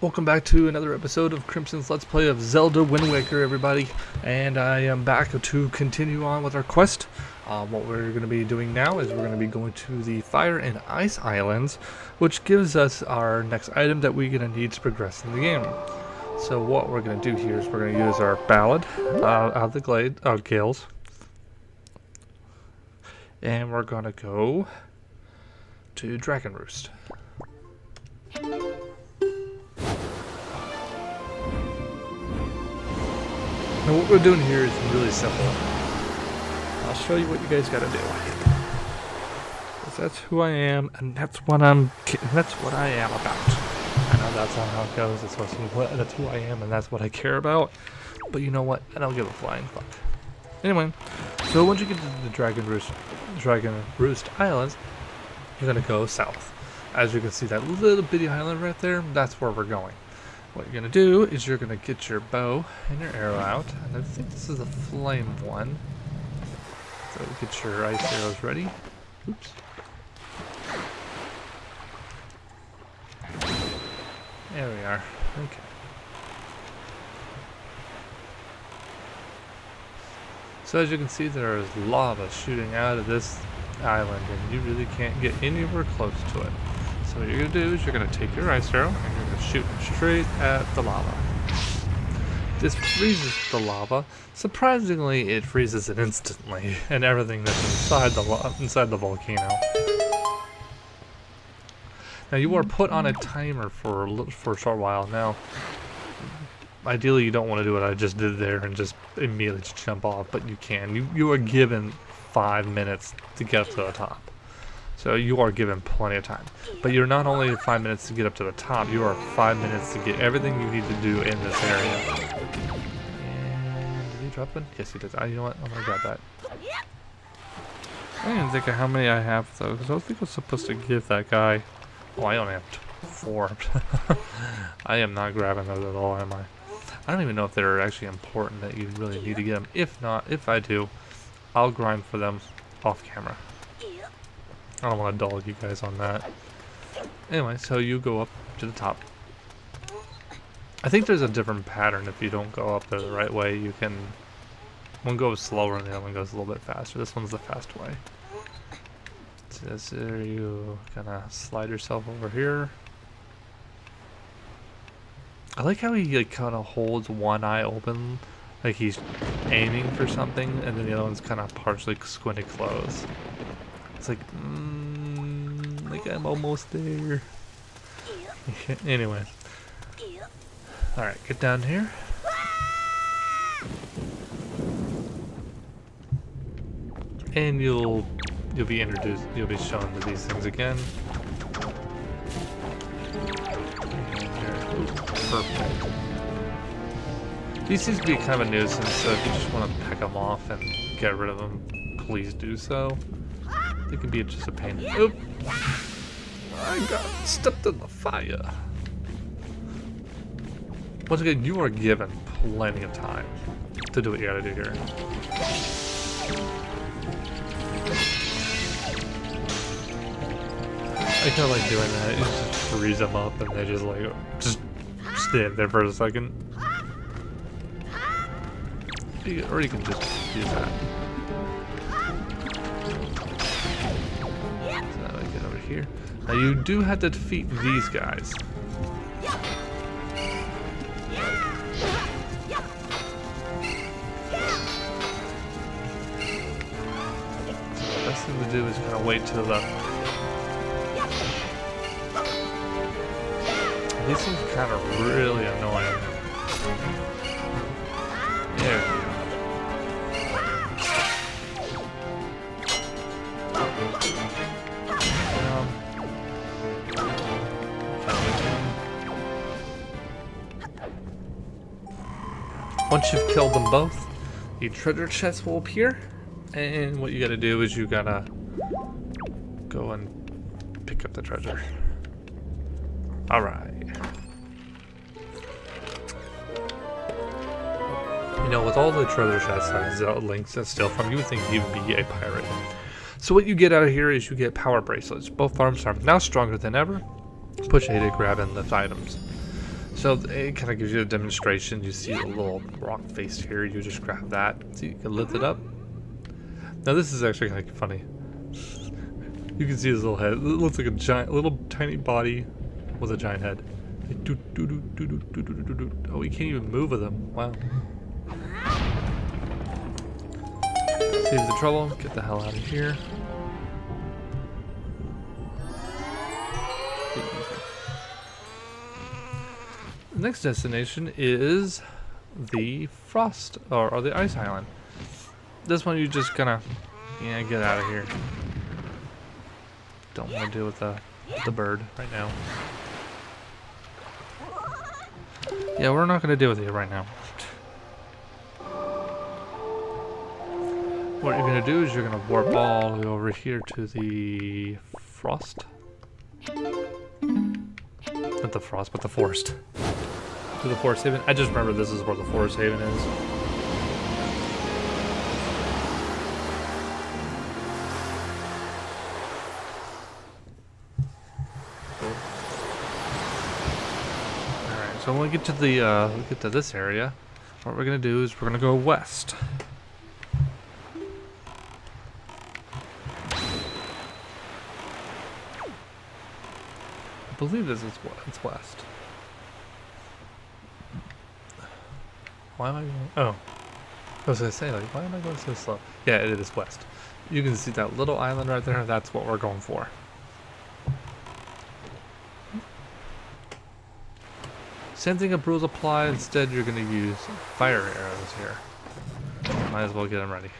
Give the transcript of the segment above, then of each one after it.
Welcome back to another episode of Crimson's Let's Play of Zelda Windwaker, everybody. And I am back to continue on with our quest. What we're going to be doing now is we're going to be going to the Fire and Ice Islands, which gives us our next item that we're going to need to progress in the game. So what we're going to do here is we're going to use our Ballad out of the Gales. And we're going to go to Dragon Roost. Now what we're doing here is really simple. I'll show you what you guys gotta do. 'Cause that's who I am, and that's what I am about. I know that's not how it goes. That's who I am, and that's what I care about. But you know what? I don't give a flying fuck. Anyway, so once you get to the Dragon Roost Islands, you're gonna go south. As you can see, that little bitty island right there. That's where we're going. What you're going to do is you're going to get your bow and your arrow out. And I think this is a flame one. So get your ice arrows ready. Oops. There we are. Okay. So as you can see, there is lava shooting out of this island. And you really can't get anywhere close to it. So what you're going to do is you're going to take your ice arrow and you're going to shoot straight at the lava. This freezes the lava. Surprisingly, it freezes it instantly, and everything that's inside the volcano. Now you are put on a timer for a short while. Now, ideally you don't want to do what I just did there and just immediately just jump off, but you can. You are given 5 minutes to get up to the top. So you are given plenty of time. But you're not only 5 minutes to get up to the top, you are 5 minutes to get everything you need to do in this area. And did he drop one? Yes, he did. You know what? I'm gonna grab that. I didn't think of how many I have though, because I think I was supposed to give that guy. Oh, I only have 4. I am not grabbing those at all, am I? I don't even know if they're actually important that you really need to get them. If not, if I do, I'll grind for them off camera. I don't want to dog you guys on that. Anyway, so you go up to the top. I think there's a different pattern if you don't go up there the right way. You can... one goes slower and the other one goes a little bit faster. This one's the fast way. So there you kind of slide yourself over here. I like how he like, kind of holds one eye open, like he's aiming for something, and then the other one's kind of partially squinted closed. It's like, like I'm almost there. Anyway. Alright, get down here. And you'll be introduced, you'll be shown to these things again. Perfect. These seem to be kind of a nuisance, so if you just want to peck them off and get rid of them, please do so. It can be just a pain. Oop! I got stepped in the fire. Once again, you are given plenty of time to do what you gotta do here. I kinda like doing that. You just freeze them up and they just like just stand there for a second. Or you can just use that. Here. Now you do have to defeat these guys. So the best thing to do is kind of wait till the... These things are kind of really annoying. There we go. Once you've killed them both, the treasure chest will appear, and what you gotta do is you gotta go and pick up the treasure. Alright. You know, with all the treasure chests that Zelda links and steal from, you would think you'd be a pirate. So what you get out of here is you get power bracelets. Both arms are now stronger than ever. Push A to grab and lift items. So it kind of gives you a demonstration. You see a little rock face here. You just grab that. See, you can lift it up. Now this is actually kind of funny. You can see his little head. It looks like a giant, little tiny body with a giant head. Oh, he can't even move with him. Wow. Save the trouble. Get the hell out of here. The next destination is the Frost, or the Ice Island. This one you just gonna, get out of here. Don't want to deal with the bird right now. Yeah, we're not gonna deal with it right now. What you're gonna do is you're gonna warp all the way over here to the Frost. Not the Frost, but the Forest. To the Forest Haven. I just remember this is where the Forest Haven is. Alright, so when we get to this area, what we're gonna do is we're gonna go west. I believe it's west. Why am I going? Oh, I was gonna say, like, why am I going so slow? Yeah, it is west. You can see that little island right there. That's what we're going for. Same thing of rules apply. Instead, you're gonna use fire arrows here. Might as well get them ready.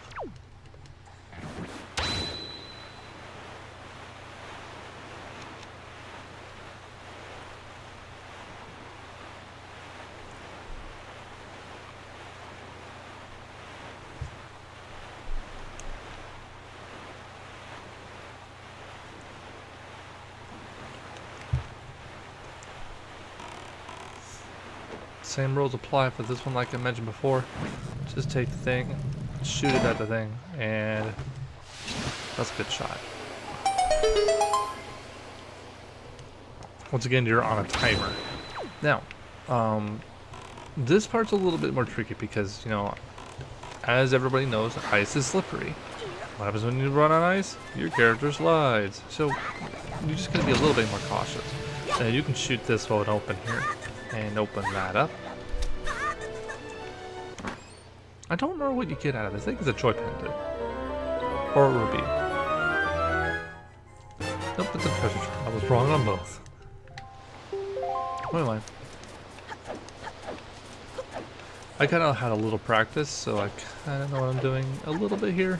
Same rules apply for this one like I mentioned before. Just take the thing, shoot it at the thing, and that's a good shot. Once again, you're on a timer. Now, this part's a little bit more tricky because, as everybody knows, ice is slippery. What happens when you run on ice? Your character slides. So, you're just going to be a little bit more cautious. Now, you can shoot this one open here. And open that up. I don't know what you get out of this. I think it's a joy pendant. Or a ruby. Nope, it's a treasure chest. I was wrong on both. What am I? I kind of had a little practice, so I kind of know what I'm doing a little bit here.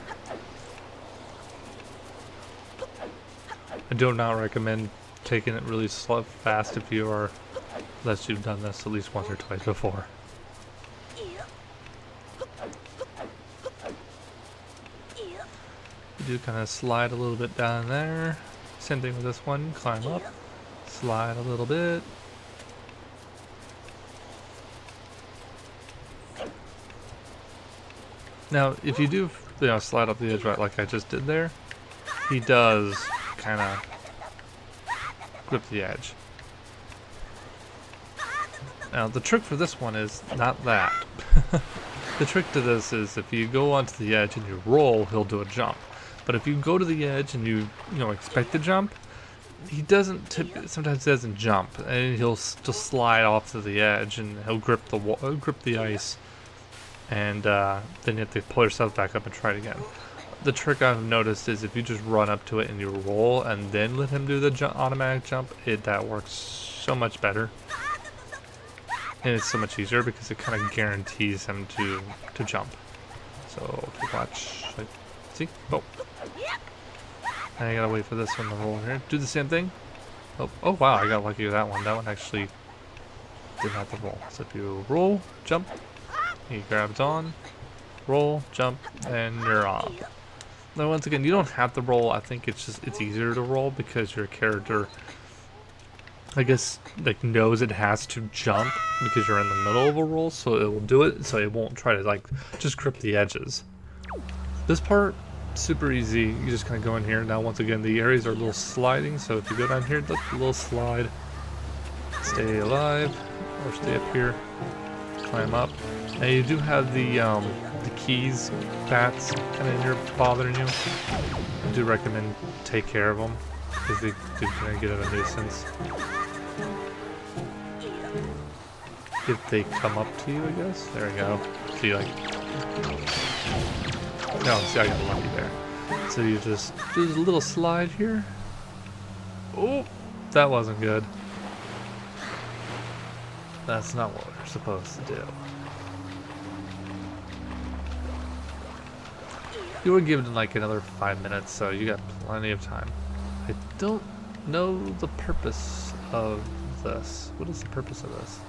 I do not recommend taking it really slow, fast if you are, unless you've done this at least once or twice before. You do kind of slide a little bit down there. Same thing with this one. Climb up, slide a little bit. Now, if you do, slide up the edge right like I just did there, he does kind of grip the edge. Now, the trick for this one is not that. The trick to this is if you go onto the edge and you roll, he'll do a jump. But if you go to the edge and you expect to jump, he doesn't. Sometimes doesn't jump, and he'll just slide off to the edge, and he'll grip the ice, and then you have to pull yourself back up and try it again. The trick I've noticed is if you just run up to it and you roll, and then let him do the automatic jump, that works so much better. And it's so much easier because it kind of guarantees him to jump. So if you watch, see, oh, and I gotta wait for this one to roll here. Do the same thing. Oh wow, I got lucky with that one. That one actually didn't have to roll. So if you roll, jump, he grabs on, roll, jump, and you're off. Now once again, you don't have to roll. I think it's easier to roll because your character, I guess, knows it has to jump because you're in the middle of a roll, so it will do it, so it won't try to just grip the edges. This part, super easy. You just kind of go in here. Now once again, the areas are a little sliding, so if you go down here, look, a little slide. Stay alive, or stay up here. Climb up. Now you do have the keys bats kind of in here bothering you. I do recommend take care of them because they do kind of get a nuisance. If they come up to you, I guess. There we go. See, like, no, see, I got lucky there. So you just do a little slide here. Oh, that wasn't good. That's not what we're supposed to do. You were given like another 5 minutes, so you got plenty of time. I don't know the purpose of this. What is the purpose of this?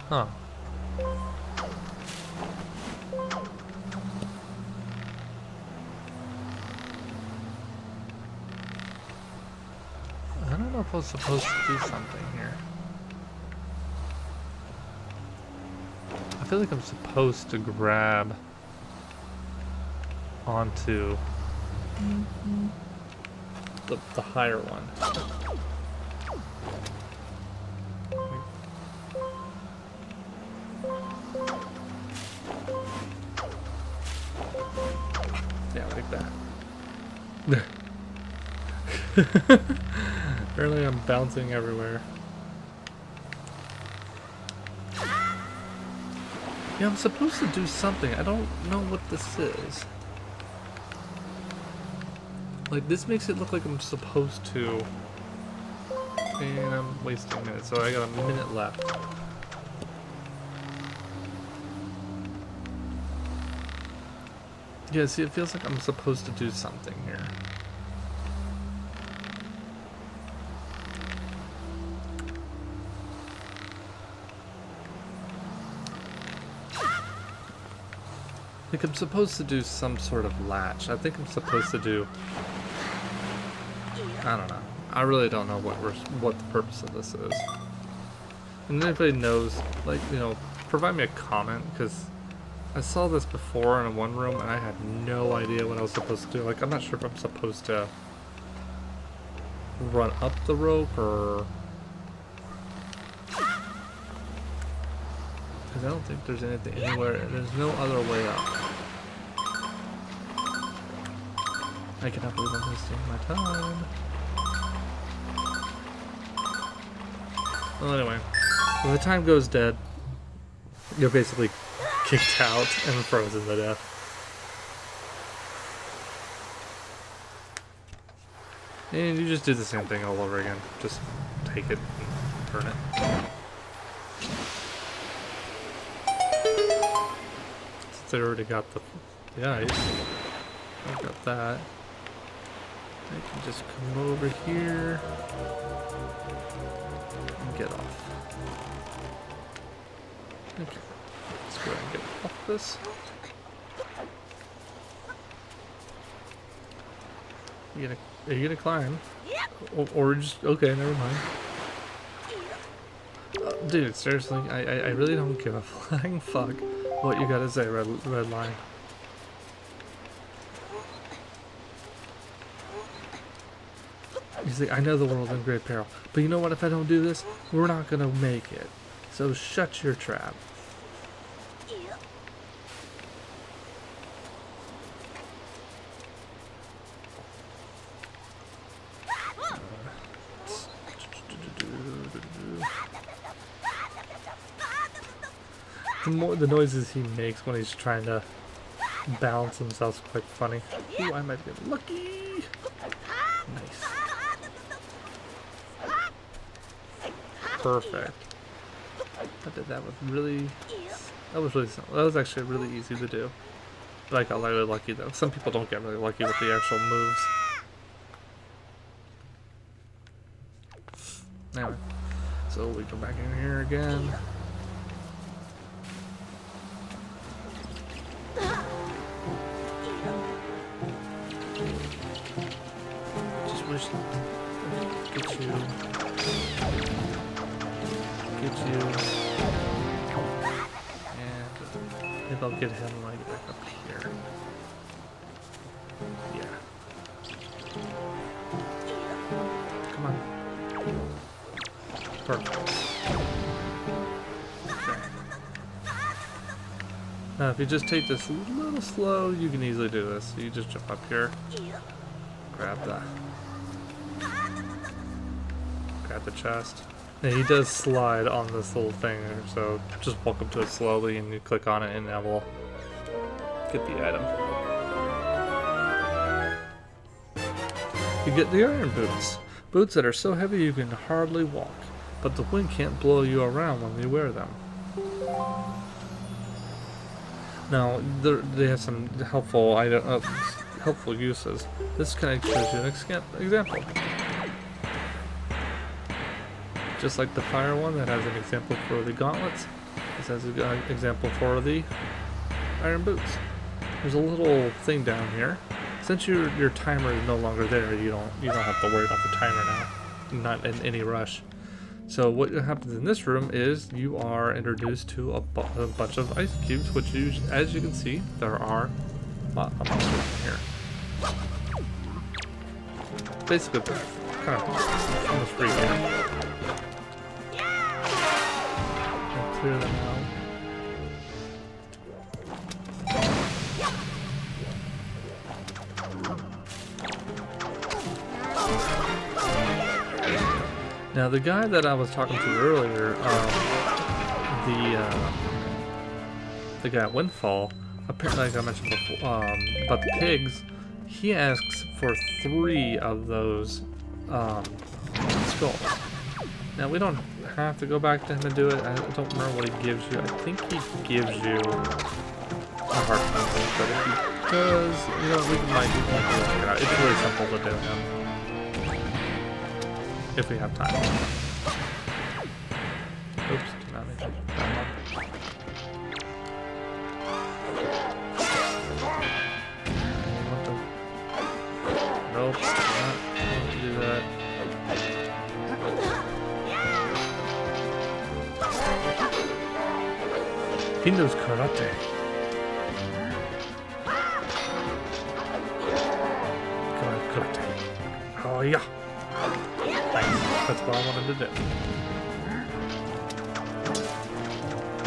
Huh. I don't know if I was supposed to do something here. I feel like I'm supposed to grab onto the higher one. Yeah, like that. Apparently I'm bouncing everywhere. Yeah, I'm supposed to do something. I don't know what this is. Like, this makes it look like I'm supposed to. And I'm wasting minutes, so I got a minute left. Yeah, see, it feels like I'm supposed to do something here. Like, I'm supposed to do some sort of latch. I think I'm supposed to do... I don't know. I really don't know what the purpose of this is. And if anybody knows, like, you know, provide me a comment, because I saw this before in one room and I had no idea what I was supposed to do. Like, I'm not sure if I'm supposed to run up the rope or... Because I don't think there's anything anywhere. There's no other way up. I cannot believe I'm wasting my time. Well, anyway, when the time goes dead, you're basically kicked out and frozen to death. And you just do the same thing all over again. Just take it and turn it. Since I already got the ice, I got that. I can just come over here and get off. Okay, let's go ahead and get off this. Are you gonna climb? Or just, okay, never mind. Dude, seriously, I really don't give a flying fuck what you gotta say, red line. He's like, I know the world's in great peril, but you know what? If I don't do this, we're not gonna make it. So shut your trap. The noises he makes when he's trying to balance himself is quite funny. Ooh, I might get lucky. Nice. Perfect. I did that with really... That was actually really easy to do. But I got really lucky though. Some people don't get really lucky with the actual moves. Anyway. So we go back in here again. Just wish... Get you... And maybe I'll get him like back up here. Yeah. Perfect. Okay. Now, if you just take this a little slow, you can easily do this. So you just jump up here, grab the chest. And he does slide on this little thing, so just walk up to it slowly and you click on it and that will get the item. You get the iron boots. Boots that are so heavy you can hardly walk, but the wind can't blow you around when you wear them. Now, they have some helpful uses. This kind of gives you an example. Just like the fire one that has an example for the gauntlets, this has an example for the iron boots. There's a little thing down here. Since your timer is no longer there, you don't have to worry about the timer now. Not in any rush. So what happens in this room is you are introduced to a bunch of ice cubes, which as you can see, there are a bunch of them here. Basically, kind of almost free here. I'll clear them out. Now the guy that I was talking to earlier, the guy at Windfall, apparently, like I mentioned before, about the pigs, he asks for 3 of those skulls. Now we don't have to go back to him and do it. I don't remember what he gives you. I think he gives you a heart number, but if he does, you know, we might work it out. It's really simple to do him. If we have time. Oops, did not make it. Nope, not want to do that. He knows karate. Karate. Oh yeah. That's what I wanted to do.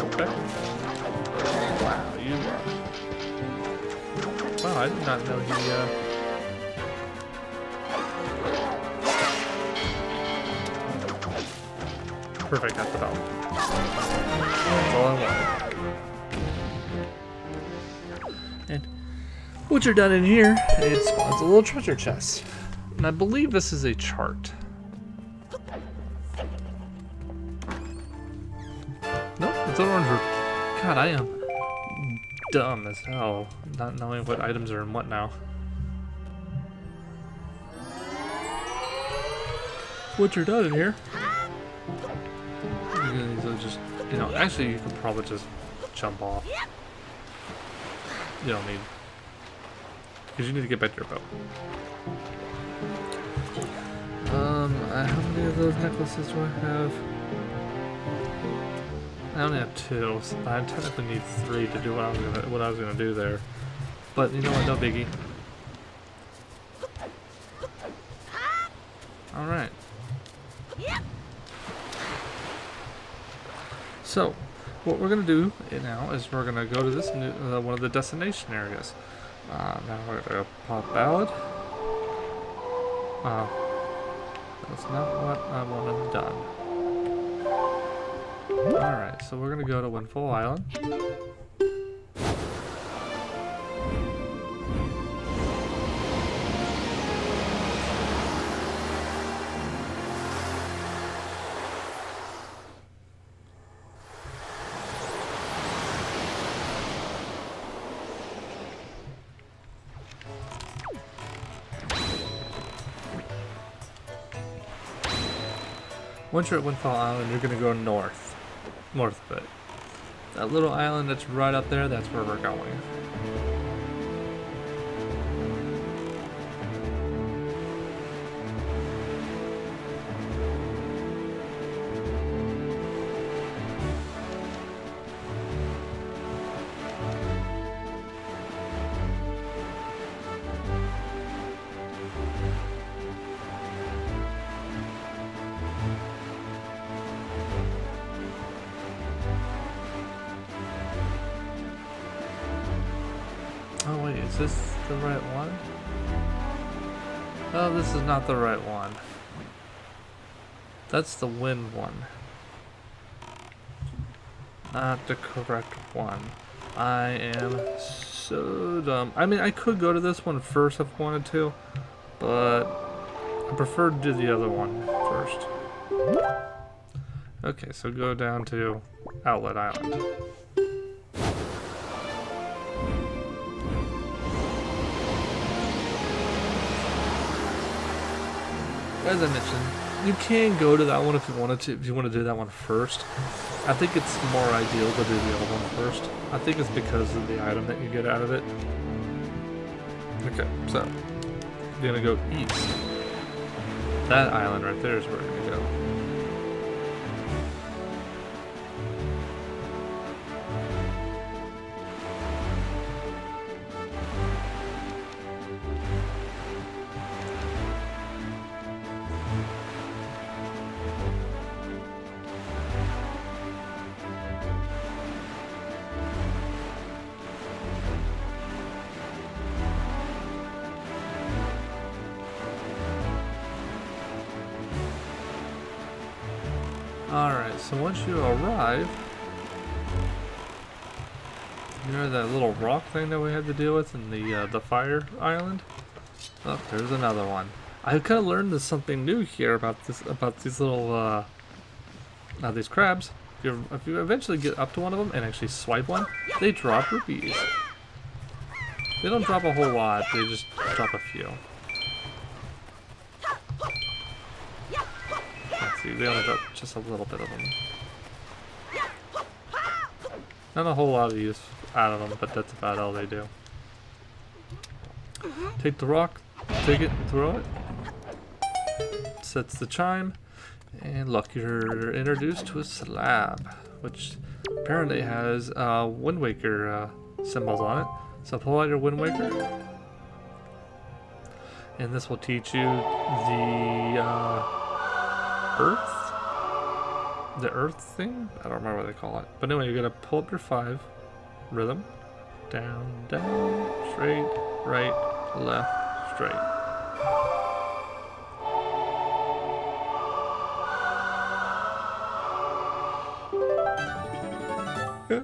Okay. Wow, you are. Wow, I did not know he, Perfect, that's the belt. That's all I wanted. And once you're done in here, it spawns a little treasure chest. And I believe this is a chart. Nope, it's an orange root. God, I am dumb as hell, not knowing what items are in what now. Once you're done in here, you can easily just, you know, actually you can probably just jump off. You don't need, because you need to get back to your boat. How many of those necklaces do I have? I only have 2, so I technically need 3 to do what I was gonna do there. But you know what? No biggie. All right. So, what we're gonna do now is we're gonna go to this new, one of the destination areas. Now we're gonna pop ballad. That's not what I wanted done. Alright, so we're gonna go to Windfall Island. Once you're at Windfall Island, you're gonna go north of it. That little island that's right up there, that's where we're going. Is this the right one? Oh, this is not the right one. That's the wind one. Not the correct one. I am so dumb. I mean, I could go to this one first if I wanted to, but I prefer to do the other one first. Okay, so go down to Outlet Island. As I mentioned, you can go to that one if you wanted to. If you want to do that one first, I think it's more ideal to do the other one first. I think it's because of the item that you get out of it. Okay, so you're gonna go east. That island right there is where we're gonna go. Alright, so once you arrive, you know that little rock thing that we had to deal with in the fire island? Oh, there's another one. I kind of learned something new here about these little these crabs. If you eventually get up to one of them and actually swipe one, they drop rupees. They don't drop a whole lot, they just drop a few. Let's see, we only got just a little bit of them. Not a whole lot of use out of them, but that's about all they do. Take the rock, take it, throw it. Sets the chime, and look, you're introduced to a slab, which apparently has Windwaker symbols on it. So pull out your Windwaker, and this will teach you the earth thing? I don't remember what they call it. But anyway, you're gonna pull up your 5 rhythm. Down, down, straight, right, left, straight. Yeah.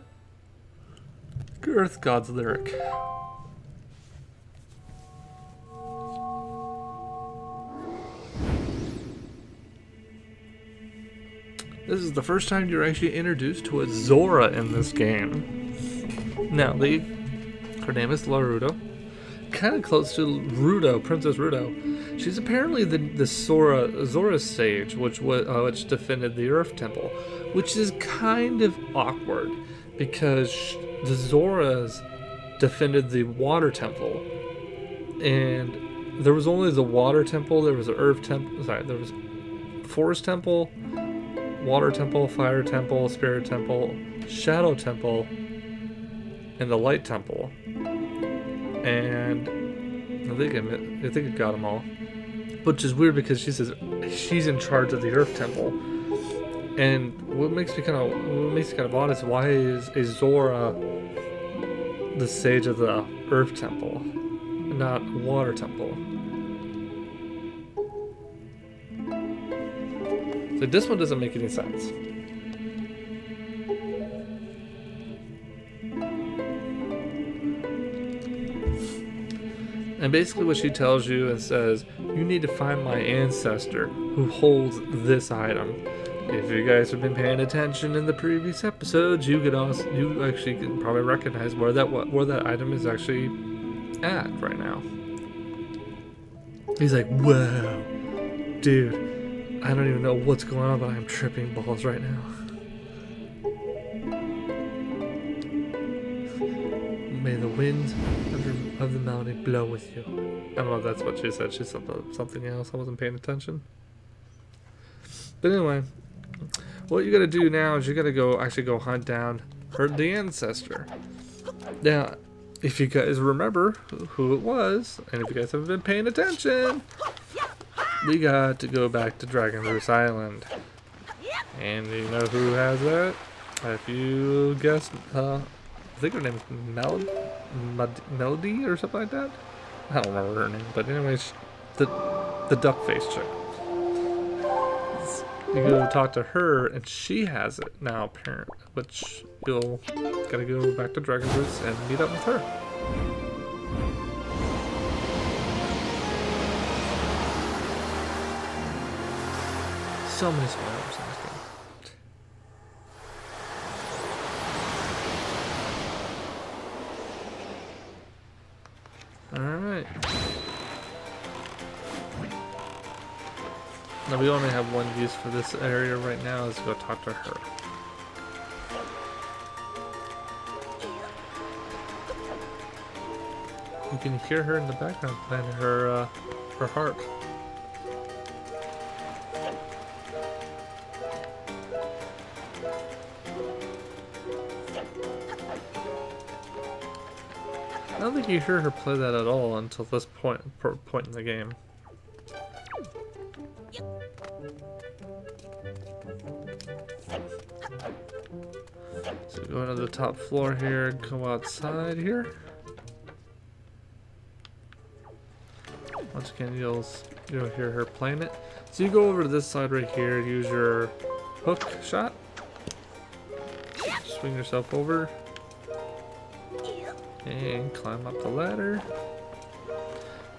Earth God's lyric. This is the first time you're actually introduced to a Zora in this game. Now, her name is Larudo. Kind of close to Rudo, Princess Rudo. She's apparently the Zora sage, which defended the Earth Temple, which is kind of awkward because the Zoras defended the Water Temple, and there was only the Water Temple. There was the Earth Temple. Sorry, there was Forest Temple, Water Temple, Fire Temple, Spirit Temple, Shadow Temple, and the Light Temple. And I think I got them all. Which is weird because she says she's in charge of the Earth Temple. And what makes me kind of odd is why is Zora the sage of the Earth Temple, not Water Temple? So this one doesn't make any sense. And basically what she tells you and says, you need to find my ancestor who holds this item. If you guys have been paying attention in the previous episodes, you actually can probably recognize where that item is actually at right now. He's like, whoa, dude. I don't even know what's going on, but I'm tripping balls right now. May the winds of the mountain blow with you. I don't know if that's what she said. She said something else. I wasn't paying attention. But anyway, what you gotta do now is you gotta go hunt down the ancestor. Now, if you guys remember who it was, and if you guys haven't been paying attention, we got to go back to Dragonverse Island. And you know who has that? If you guessed, I think her name is Melody or something like that. I don't remember her name, but anyways, the duck face chick. You go talk to her, and she has it now, apparently. Which you'll gotta go back to Dragon Roots and meet up with her. So many spoilers in this game. Alright. Now we only have one use for this area right now, is to go talk to her. You can hear her in the background playing her harp. I don't think you hear her play that at all until this point in the game. So go to the top floor here, go outside here. Once again, you'll hear her playing it. So you go over to this side right here, use your hook shot, swing yourself over, and climb up the ladder.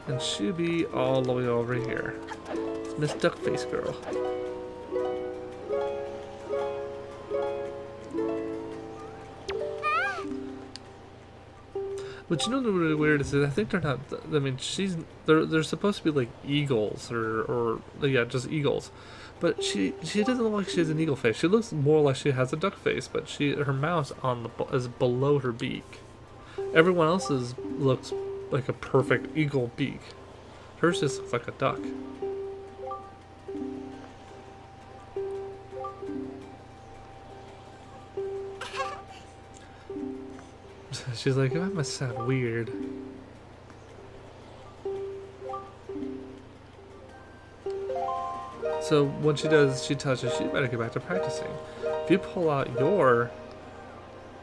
And she'll be all the way over here. It's Miss Duckface Girl. But you know the really weird is that I think they're not. I mean, they're supposed to be like eagles or yeah, just eagles. But she doesn't look like she has an eagle face. She looks more like she has a duck face. But her mouth is below her beak. Everyone else's looks like a perfect eagle beak. Hers just looks like a duck. She's like, that must sound weird. So when she touches, she better get back to practicing. If you pull out your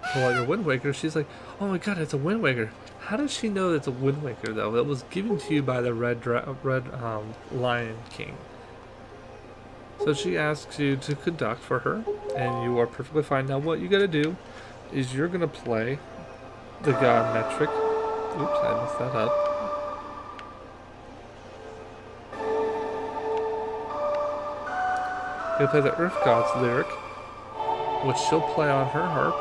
Windwaker, she's like, oh my god, it's a Windwaker. How does she know it's a Windwaker though? It was given to you by the red Lion King. So she asks you to conduct for her, and you are perfectly fine. Now what you gotta do is you're gonna play the God metric. Oops, I messed that up. You'll play the Earth God's lyric, which she'll play on her harp.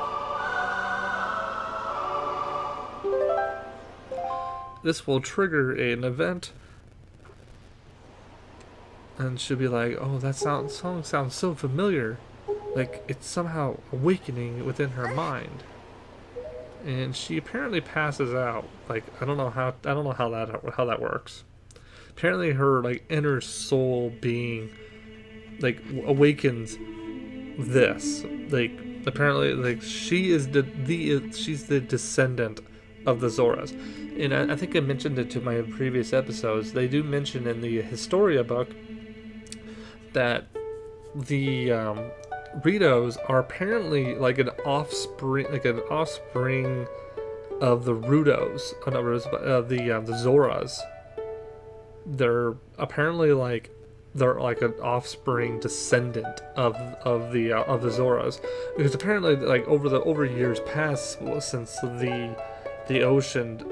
This will trigger an event, and she'll be like, "Oh, that song sounds so familiar, like it's somehow awakening within her mind." And she apparently passes out. Like I don't know how that works. Apparently, her like inner soul being like awakens this. Like apparently, like she is she's the descendant of the Zoras. And I think I mentioned it to my previous episodes. They do mention in the Historia book that the Ritos are apparently like an offspring of the Rudos, the Zoras. They're apparently like an offspring descendant of the Zoras, because apparently like over years past, since the ocean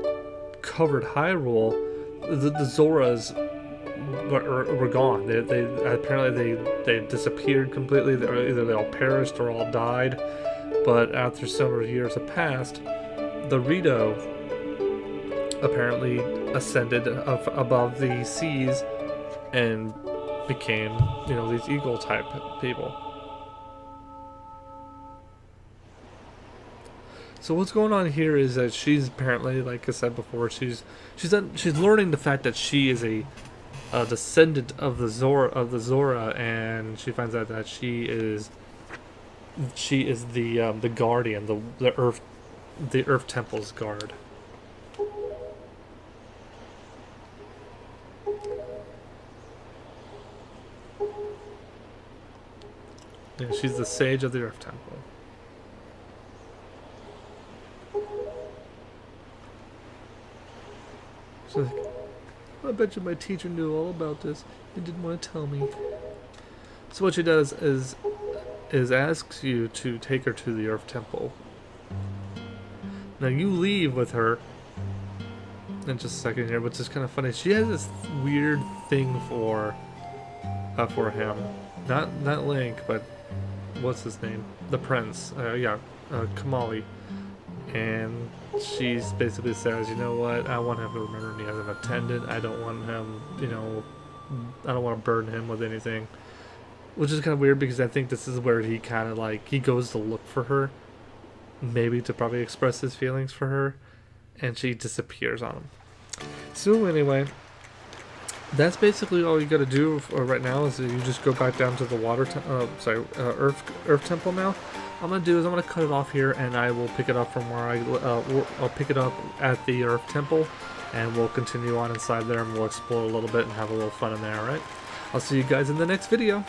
covered Hyrule, the Zoras were gone. They apparently they disappeared completely. Either they all perished or all died. But after several years have passed, the Rito apparently ascended above the seas and became, these eagle type people. So what's going on here is that she's apparently, like I said before, she's learning the fact that she is a descendant of the Zora, and she finds out that she is the guardian, the Earth Temple's guard. Yeah, she's the sage of the Earth Temple. I bet you my teacher knew all about this and didn't want to tell me. So what she does is asks you to take her to the Earth Temple. Now you leave with her in just a second here, which is kind of funny. She has this weird thing for him. Not Link, but what's his name? The Prince. Kamali. And she basically says, you know what? I want him to remember me as an attendant. I don't want him, I don't want to burden him with anything. Which is kind of weird because I think this is where he kind of he goes to look for her. Maybe to probably express his feelings for her. And she disappears on him. So anyway, that's basically all you gotta do right now is you just go back down to the Earth Temple now. I'm gonna do is I'm gonna cut it off here, and I will pick it up from where I'll pick it up at the Earth Temple, and we'll continue on inside there, and we'll explore a little bit and have a little fun in there. All right, I'll see you guys in the next video.